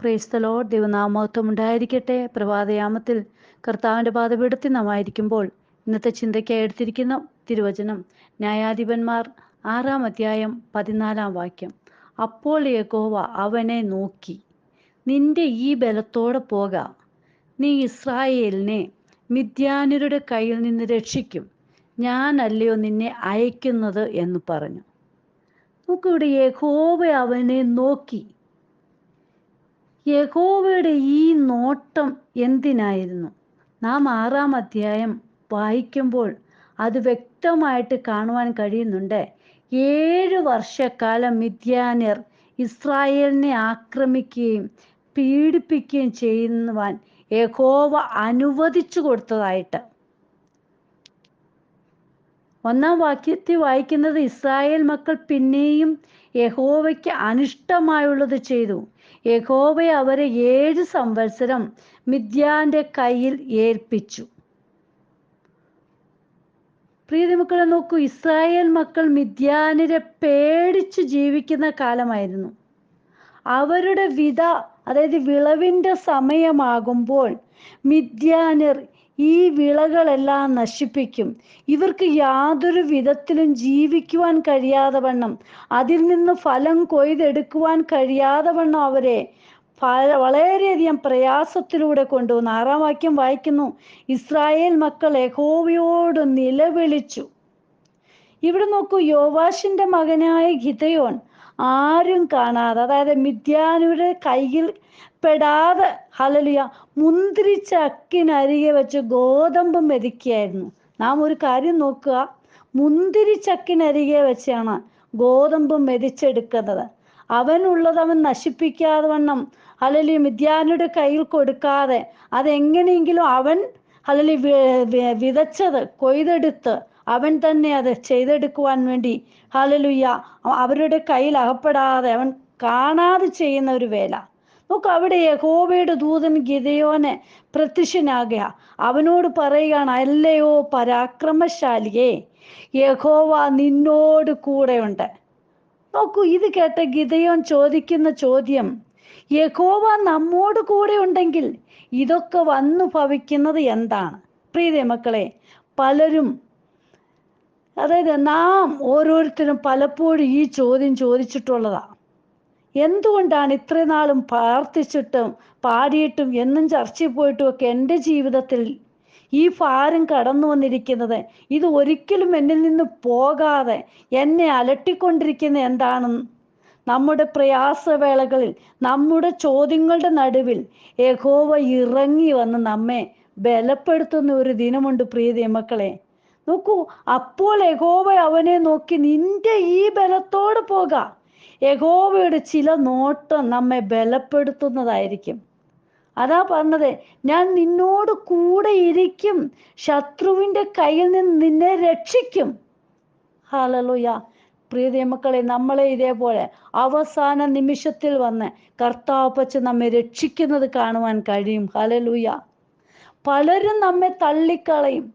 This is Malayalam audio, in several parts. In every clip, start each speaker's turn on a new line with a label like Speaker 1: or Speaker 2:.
Speaker 1: Praise the Lord. ദൈവനാമമഹത്വം ഉണ്ടായിരിക്കട്ടെ. പ്രഭാതയാമത്തിൽ കർത്താവിൻ്റെ പാദപീഠത്തിൽ നാം ആയിരിക്കുമ്പോൾ ഇന്നത്തെ ചിന്തയ്ക്കായി എടുത്തിരിക്കുന്ന തിരുവചനം ന്യായാധിപന്മാർ 6-ാം അധ്യായം 14-ാം വാക്യം. അപ്പോൾ യഹോവ അവനെ നോക്കി, നിന്റെ ഈ ബലത്തോടെ പോക, നീ ഇസ്രായേലിനെ മിദ്യാന്യരുടെ കയ്യിൽ നിന്ന് രക്ഷിക്കും, ഞാനല്ലയോ നിന്നെ അയക്കുന്നത് എന്ന് പറഞ്ഞു. നമുക്കിവിടെ യഹോവ അവനെ നോക്കി. യഹോവയുടെ ഈ നോട്ടം എന്തിനായിരുന്നു? നാം 6-ാം അധ്യായം വായിക്കുമ്പോൾ അത് വ്യക്തമായിട്ട് കാണുവാൻ കഴിയുന്നുണ്ട്. 7 വർഷക്കാലം മിദ്യാന്യർ ഇസ്രായേലിനെ ആക്രമിക്കുകയും പീഡിപ്പിക്കുകയും ചെയ്യുവാൻ യഹോവ അനുവദിച്ചു കൊടുത്തതായിട്ട്. 1-ാം വാക്യത്തിൽ വായിക്കുന്നത്, ഇസ്രായേൽ മക്കൾ പിന്നെയും യഹോവയ്ക്ക് അനിഷ്ടമായുള്ളത് ചെയ്തു. യഹോവ അവരെ 7 സംവത്സരം മിദ്യാന്റെ കയ്യിൽ ഏൽപ്പിച്ചു. പ്രിയ മക്കളെ നോക്കൂ, ഇസ്രായേൽ മക്കൾ മിദ്യാന്യരെ പേടിച്ച് ജീവിക്കുന്ന കാലമായിരുന്നു. അവരുടെ അതായത് വിളവിൻ്റെ സമയമാകുമ്പോൾ മിദ്യാന്യർ ഈ വിളകളെല്ലാം നശിപ്പിക്കും. ഇവർക്ക് യാതൊരു വിധത്തിലും ജീവിക്കുവാൻ കഴിയാതെ വണ്ണം, അതിൽ നിന്ന് ഫലം കൊയ്തെടുക്കുവാൻ കഴിയാതെ വണ്ണം അവരെ വളരെയധികം പ്രയാസത്തിലൂടെ കൊണ്ടുവന്നു. 6-ാം വാക്യം വായിക്കുന്നു, ഇസ്രായേൽ മക്കൾ യഹോവയോട് നിലവിളിച്ചു. ഇവിടെ നോക്കൂ, യോവാശിന്റെ മകനായ ഗിദെയോൻ ആരും കാണാതെ, അതായത് മിദ്യാന്യരുടെ കയ്യിൽ പെടാതെ, ഹല്ലേലൂയ, മുന്തിരി ചക്കിനരികെ വെച്ച് ഗോതമ്പ് മെതിക്കുകയായിരുന്നു. നാം ഒരു കാര്യം നോക്കുക, മുന്തിരി ചക്കിനരികെ വെച്ചാണ് ഗോതമ്പ് മെതിച്ചെടുക്കുന്നത്. അവനുള്ളത് അവൻ നശിപ്പിക്കാതെ വണ്ണം, ഹല്ലേലൂയ, മിദ്യാന്യരുടെ കയ്യിൽ കൊടുക്കാതെ അതെങ്ങനെയെങ്കിലും അവൻ, ഹല്ലേലൂയ, വിതച്ചത് കൊയ്തെടുത്ത് അവൻ തന്നെ അത് ചെയ്തെടുക്കുവാൻ വേണ്ടി, ഹല്ലേലൂയ, അവരുടെ കയ്യിൽ അകപ്പെടാതെ അവൻ കാണാതെ ചെയ്യുന്ന ഒരു വേല. നോക്ക്, അവിടെ യഹോവയുടെ ദൂതൻ ഗിദെയോന് പ്രത്യക്ഷനാകുക. അവനോട് പറയുകയാണ്, അല്ലയോ പരാക്രമശാലിയെ, യഹോവ നിന്നോട് കൂടെയുണ്ട്. നോക്കൂ, ഇത് കേട്ട ഗിദെയോൻ ചോദിക്കുന്ന ചോദ്യം, യഹോവ നമ്മോട് കൂടെ ഉണ്ടെങ്കിൽ ഇതൊക്കെ വന്നു ഭവിക്കുന്നത് എന്താണ്? പ്രിയ മക്കളെ, പലരും, അതായത് നാം ഓരോരുത്തരും പലപ്പോഴും ഈ ചോദ്യം ചോദിച്ചിട്ടുള്ളതാ. എന്തുകൊണ്ടാണ് ഇത്രയും നാളും പ്രാർത്ഥിച്ചിട്ടും പാടിയിട്ടും എന്നും ചർച്ചയിൽ പോയിട്ടും ഒക്കെ എൻ്റെ ജീവിതത്തിൽ ഈ ഭാരം കടന്നു വന്നിരിക്കുന്നത്? ഇത് ഒരിക്കലും എന്നിൽ നിന്ന് പോകാതെ എന്നെ അലട്ടിക്കൊണ്ടിരിക്കുന്ന എന്താണെന്ന്? നമ്മുടെ പ്രയാസവേളകളിൽ, നമ്മുടെ ചോദ്യങ്ങളുടെ നടുവിൽ യഹോവ ഇറങ്ങി വന്ന് നമ്മെ ബലപ്പെടുത്തുന്ന ഒരു ദിനമുണ്ട്. പ്രിയ മക്കളെ നോക്കൂ, അപ്പോൾ യഹോവ അവനെ നോക്കി, നിന്റെ ഈ ബലത്തോട് പോക. യഹോവയുടെ ചില നോട്ടം നമ്മെ ബലപ്പെടുത്തുന്നതായിരിക്കും. അതാ പറഞ്ഞത്, ഞാൻ നിന്നോട് കൂടെ ഇരിക്കും, ശത്രുവിൻ്റെ കയ്യിൽ നിന്ന് നിന്നെ രക്ഷിക്കും. ഹല്ലേലൂയ. പ്രിയ മക്കളെ, നമ്മളെ ഇതേപോലെ അവസാന നിമിഷത്തിൽ വന്ന് കർത്താവ് നമ്മെ രക്ഷിക്കുന്നത് കാണുവാൻ കഴിയും. ഹല്ലേലൂയ. പലരും നമ്മെ തള്ളിക്കളയും.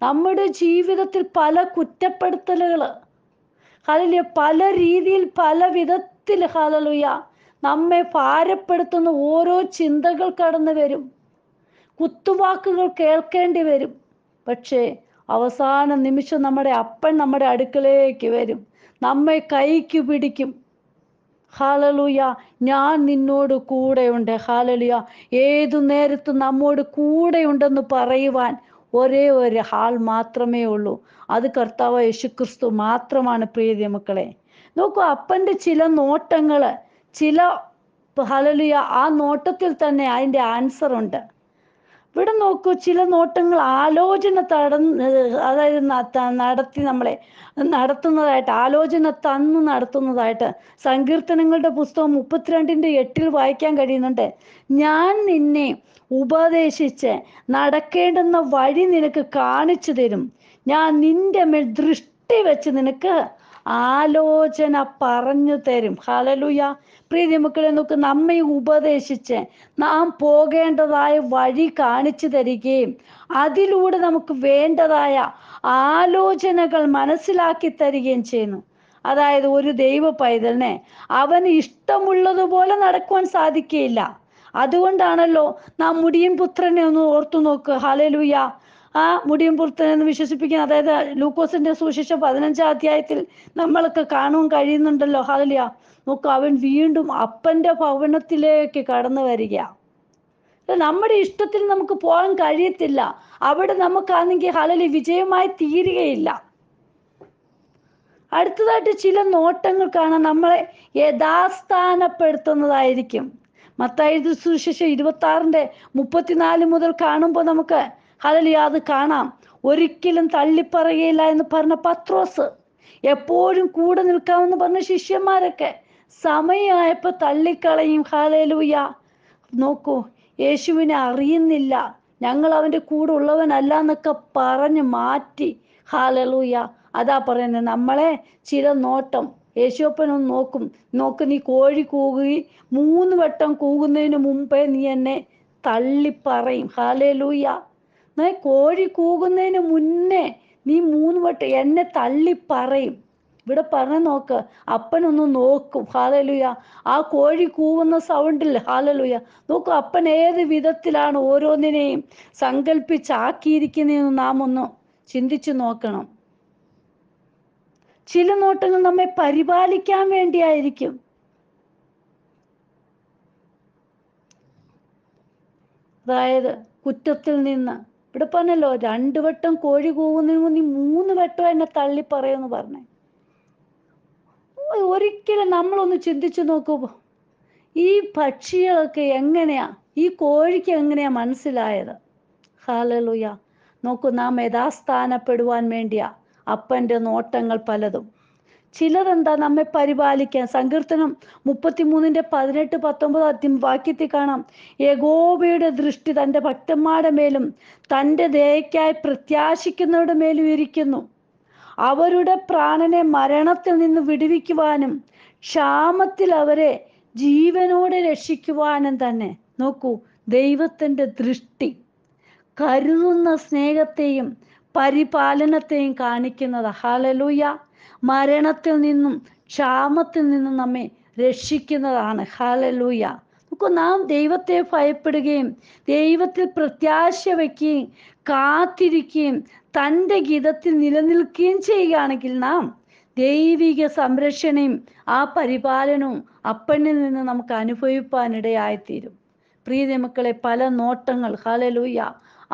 Speaker 1: നമ്മുടെ ജീവിതത്തിൽ പല കുറ്റപ്പെടുത്തലുകൾ, ഹല്ലേലൂയ, പല രീതിയിൽ പല വിധത്തിൽ, ഹല്ലേലൂയ, നമ്മെ ഭാരപ്പെടുത്തുന്ന ഓരോ ചിന്തകൾ കടന്നു വരും. കുത്തുവാക്കുകൾ കേൾക്കേണ്ടി വരും. പക്ഷേ അവസാന നിമിഷം നമ്മുടെ അപ്പൻ നമ്മുടെ അടുക്കലേക്ക് വരും, നമ്മെ കൈക്ക് പിടിക്കും. ഹല്ലേലൂയ, ഞാൻ നിന്നോട് കൂടെയുണ്ട്. ഹല്ലേലൂയ, ഏതു നേരത്തും നമ്മോട് കൂടെയുണ്ടെന്ന് പറയുവാൻ ഒരേ ഒരു ആൾ മാത്രമേ ഉള്ളൂ. അത് കർത്താവ് യേശുക്രിസ്തു മാത്രമാണ്. പ്രിയ മക്കളെ നോക്കൂ, അപ്പൻ്റെ ചില നോട്ടങ്ങൾ, ചില, ഹല്ലേലൂയ, ആ നോട്ടത്തിൽ തന്നെ അതിൻ്റെ ആൻസർ ഉണ്ട്. ഇവിടെ നോക്കൂ, ചില നോട്ടങ്ങൾ ആലോചന അതായത് നമ്മളെ നടത്തുന്നതായിട്ട്, ആലോചന തന്നു നടത്തുന്നതായിട്ട് സങ്കീർത്തനങ്ങളുടെ പുസ്തകം 32:8 വായിക്കാൻ കഴിയുന്നുണ്ട്. ഞാൻ നിന്നെ ഉപദേശിച്ച് നടക്കേണ്ടുന്ന വഴി നിനക്ക് കാണിച്ചു തരും, ഞാൻ നിന്റെ മേൽ ദൃഷ്ടി വെച്ച് നിനക്ക് ആലോചന പറഞ്ഞു തരും. ഹല്ലേലൂയ. പ്രിയ മക്കളെ നോക്ക്, നമ്മെ ഉപദേശിച്ച് നാം പോകേണ്ടതായ വഴി കാണിച്ചു തരികയും അതിലൂടെ നമുക്ക് വേണ്ടതായ ആലോചനകൾ മനസ്സിലാക്കി തരികയും ചെയ്യുന്നു. അതായത് ഒരു ദൈവ പൈതലിനെ അവന് ഇഷ്ടമുള്ളതുപോലെ നടക്കുവാൻ സാധിക്കുകയില്ല. അതുകൊണ്ടാണല്ലോ നാം മുടിയൻ പുത്രനെ ഒന്ന് ഓർത്തു നോക്ക്. ഹല്ലേലൂയ. ആ മുടിയൻ പുത്രൻ എന്ന് വിശ്വസിപ്പിക്കുന്ന, അതായത് ലൂക്കോസിന്റെ സുവിശേഷം 15-ാം അധ്യായത്തിൽ നമ്മൾക്ക് കാണുവാൻ കഴിയുന്നുണ്ടല്ലോ. ഹല്ലേലൂയ. നോക്കൂ, അവൻ വീണ്ടും അപ്പന്റെ ഭവനത്തിലേക്ക് കടന്നു വരിക. നമ്മുടെ ഇഷ്ടത്തിൽ നമുക്ക് പോകാൻ കഴിയത്തില്ല. അവിടെ നമുക്കാണെങ്കിൽ ഹല്ലേലൂയ വിജയമായി തീരുകയില്ല. അടുത്തതായിട്ട് ചില നോട്ടങ്ങൾ കാണാൻ നമ്മളെ യഥാസ്ഥാനപ്പെടുത്തുന്നതായിരിക്കും. മത്തായി സുവിശേഷം 26-34 മുതൽ കാണുമ്പോൾ നമുക്ക് ഹല്ലേലൂയ അത് കാണാം. ഒരിക്കലും തള്ളിപ്പറയുകയില്ല എന്ന് പറഞ്ഞ പത്രോസ്, എപ്പോഴും കൂടെ നിൽക്കാമെന്ന് പറഞ്ഞ ശിഷ്യന്മാരൊക്കെ സമയമായപ്പോ തള്ളിക്കളയും. ഹല്ലേലൂയ. നോക്കൂ, യേശുവിനെ അറിയുന്നില്ല, ഞങ്ങൾ അവൻ്റെ കൂടെ ഉള്ളവനല്ല എന്നൊക്കെ പറഞ്ഞ് മാറ്റി. ഹല്ലേലൂയ. അതാ പറയുന്നത്, നമ്മളെ ചില നോട്ടം യേശുപ്പനൊന്ന് നോക്ക്, നീ കോഴി കൂകി 3 വട്ടം കൂകുന്നതിന് മുമ്പേ നീ എന്നെ തള്ളിപ്പറയും. ഹല്ലേലൂയ. കോഴി കൂകുന്നതിന് മുന്നേ നീ 3 വട്ടം എന്നെ തള്ളിപ്പറയും. ഇവിടെ പറഞ്ഞ നോക്ക്, അപ്പനൊന്ന് നോക്കും. ഹല്ലേലൂയ. ആ കോഴി കൂവുന്ന സൗണ്ടിൽ ഹല്ലേലൂയ നോക്കൂ, അപ്പൻ ഏത് വിധത്തിലാണ് ഓരോന്നിനെയും സങ്കല്പിച്ചാക്കിയിരിക്കുന്നതെന്ന് നാം ഒന്ന് ചിന്തിച്ചു നോക്കണം. ചില നോട്ടങ്ങൾ നമ്മെ പരിപാലിക്കാൻ വേണ്ടിയായിരിക്കും. അതായത് കുറ്റത്തിൽ നിന്ന്, ഇവിടെ പറഞ്ഞല്ലോ 2 വട്ടം കോഴി കൂവുന്നതിന് നീ 3 വട്ടം എന്നെ തള്ളിപ്പറയെന്ന് പറഞ്ഞേ. ഒരിക്കലും നമ്മളൊന്ന് ചിന്തിച്ചു നോക്കൂ, ഈ പക്ഷികളൊക്കെ എങ്ങനെയാ, ഈ കോഴിക്ക് എങ്ങനെയാ മനസ്സിലായത്? ഹല്ലേലൂയ. നോക്കൂ, നാം യഥാസ്ഥാനപ്പെടുവാൻ വേണ്ടിയാ അപ്പൻ്റെ നോട്ടങ്ങൾ പലതും. ചിലരെന്താ നമ്മെ പരിപാലിക്കാൻ. സങ്കീർത്തനം 33-18-19 വാക്യത്തിൽ കാണാം, യഹോവയുടെ ദൃഷ്ടി തൻ്റെ ഭക്തന്മാരുടെ മേലും തൻ്റെ ദയയ്ക്കായി പ്രത്യാശിക്കുന്നവരുടെ മേലും ഇരിക്കുന്നു. അവരുടെ പ്രാണനെ മരണത്തിൽ നിന്ന് വിടുവിക്കുവാനും ക്ഷാമത്തിൽ അവരെ ജീവനോടെ രക്ഷിക്കുവാനും തന്നെ. നോക്കൂ, ദൈവത്തിൻ്റെ ദൃഷ്ടി കരുതുന്ന സ്നേഹത്തെയും പരിപാലനത്തെയും കാണിക്കുന്നത്. ഹല്ലേലൂയ. മരണത്തിൽ നിന്നും ക്ഷാമത്തിൽ നിന്നും നമ്മെ രക്ഷിക്കുന്നതാണ്. ഹല്ലേലൂയ. നോക്കൂ, നാം ദൈവത്തെ ഭയപ്പെടുകയും ദൈവത്തിൽ പ്രത്യാശ വയ്ക്കുകയും കാത്തിരിക്കുകയും തൻ്റെ ഗീതത്തിൽ നിലനിൽക്കുകയും ചെയ്യുകയാണെങ്കിൽ നാം ദൈവിക സംരക്ഷണയും ആ പരിപാലനവും അപ്പനിൽ നിന്ന് നമുക്ക് അനുഭവിപ്പാനിടയായിത്തീരും. പ്രിയ മക്കളെ, പല നോട്ടങ്ങൾ ഹല്ലേലൂയ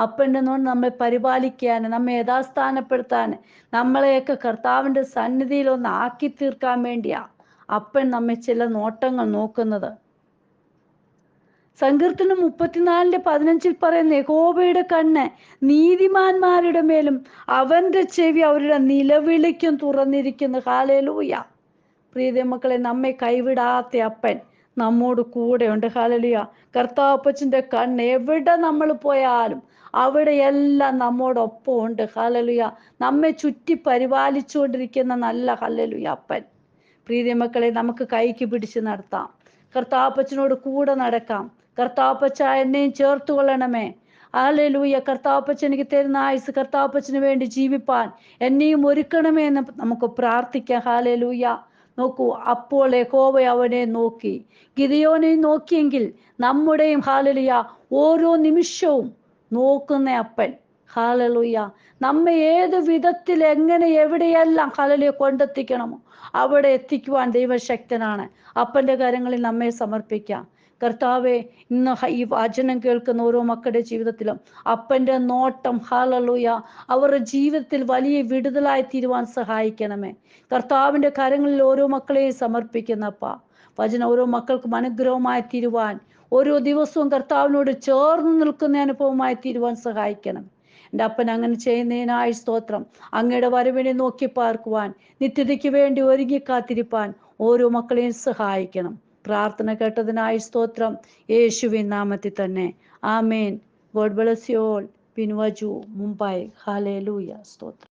Speaker 1: അപ്പൻ്റെ നോട്ട് നമ്മെ പരിപാലിക്കാൻ, നമ്മെ യഥാസ്ഥാനപ്പെടുത്താൻ, നമ്മളെയൊക്കെ കർത്താവിൻ്റെ സന്നിധിയിൽ ഒന്ന് ആക്കി തീർക്കാൻ വേണ്ടിയാ അപ്പൻ നമ്മെ ചില നോട്ടങ്ങൾ നോക്കുന്നത്. സങ്കീർത്തനം 34-15 പറയുന്ന, യഹോവയുടെ കണ്ണ് നീതിമാന്മാരുടെ മേലും അവൻ്റെ ചെവി അവരുടെ നിലവിളിക്കും തുറന്നിരിക്കുന്നു. ഹല്ലേലൂയ. പ്രിയ മക്കളെ, നമ്മെ കൈവിടാത്ത അപ്പൻ നമ്മോട് കൂടെയുണ്ട്. ഹല്ലേലൂയ. കർത്താവപ്പച്ചൻ്റെ കണ്ണ് എവിടെ നമ്മൾ പോയാലും അവിടെയെല്ലാം നമ്മോടൊപ്പം ഉണ്ട്. ഹല്ലേലൂയ. നമ്മെ ചുറ്റി പരിപാലിച്ചുകൊണ്ടിരിക്കുന്ന നല്ല ഹല്ലേലൂയ അപ്പൻ. പ്രിയ മക്കളെ, നമുക്ക് കൈക്ക് പിടിച്ച് നടത്താം, കർത്താവപ്പച്ചനോട് കൂടെ നടക്കാം. കർത്താവപ്പച്ച എന്നെയും ചേർത്ത് കൊള്ളണമേ. ഹല്ലേലൂയ. കർത്താവപ്പച്ച എനിക്ക് തരുന്ന ആയുസ് കർത്താവപ്പച്ചന് വേണ്ടി ജീവിപ്പാൻ എന്നെയും ഒരുക്കണമേ എന്ന് നമുക്ക് പ്രാർത്ഥിക്കാം. ഹല്ലേലൂയ. നോക്കൂ, അപ്പോൾ യഹോവ അവനെ നോക്കി, ഗിദെയോനെയും നോക്കിയെങ്കിൽ നമ്മുടെയും ഹല്ലേലൂയ ഓരോ നിമിഷവും നോക്കുന്ന അപ്പൻ. ഹല്ലേലൂയ. നമ്മെ ഏത് വിധത്തിൽ എങ്ങനെ എവിടെയെല്ലാം ഹല്ലേലൂയ കൊണ്ടെത്തിക്കണമോ അവിടെ എത്തിക്കുവാൻ ദൈവശക്തനാണ്. അപ്പൻ്റെ കരങ്ങളിൽ നമ്മെ സമർപ്പിക്കാം. കർത്താവെ, ഇന്ന് ഈ വചനം കേൾക്കുന്ന ഓരോ മക്കളുടെ ജീവിതത്തിലും അപ്പൻ്റെ നോട്ടം ഹല്ലേലൂയ അവരുടെ ജീവിതത്തിൽ വലിയ വിടുതലായി തീരുവാൻ സഹായിക്കണമേ. കർത്താവിൻ്റെ കരങ്ങളിൽ ഓരോ മക്കളെയും സമർപ്പിക്കുന്നപ്പ വചനം ഓരോ മക്കൾക്കും അനുഗ്രഹമായി തീരുവാൻ, ഓരോ ദിവസവും കർത്താവിനോട് ചേർന്ന് നിൽക്കുന്ന അനുഭവമായി തീരുവാൻ സഹായിക്കണം. എൻ്റെ അപ്പൻ അങ്ങനെ ചെയ്യുന്നതിനായി സ്തോത്രം. അങ്ങയുടെ വരവിനെ നോക്കി പാർക്കുവാൻ, നിത്യതയ്ക്ക് വേണ്ടി ഒരുങ്ങി കാത്തിരിപ്പാൻ ഓരോ മക്കളെയും സഹായിക്കണം. പ്രാർത്ഥന കേട്ടതിനായി സ്തോത്രം. യേശുവിൻ നാമത്തിൽ തന്നെ. ആമേൻ. God bless you all. പിൻവജു, മുംബൈ. ഹല്ലേലൂയ. സ്തോത്രം.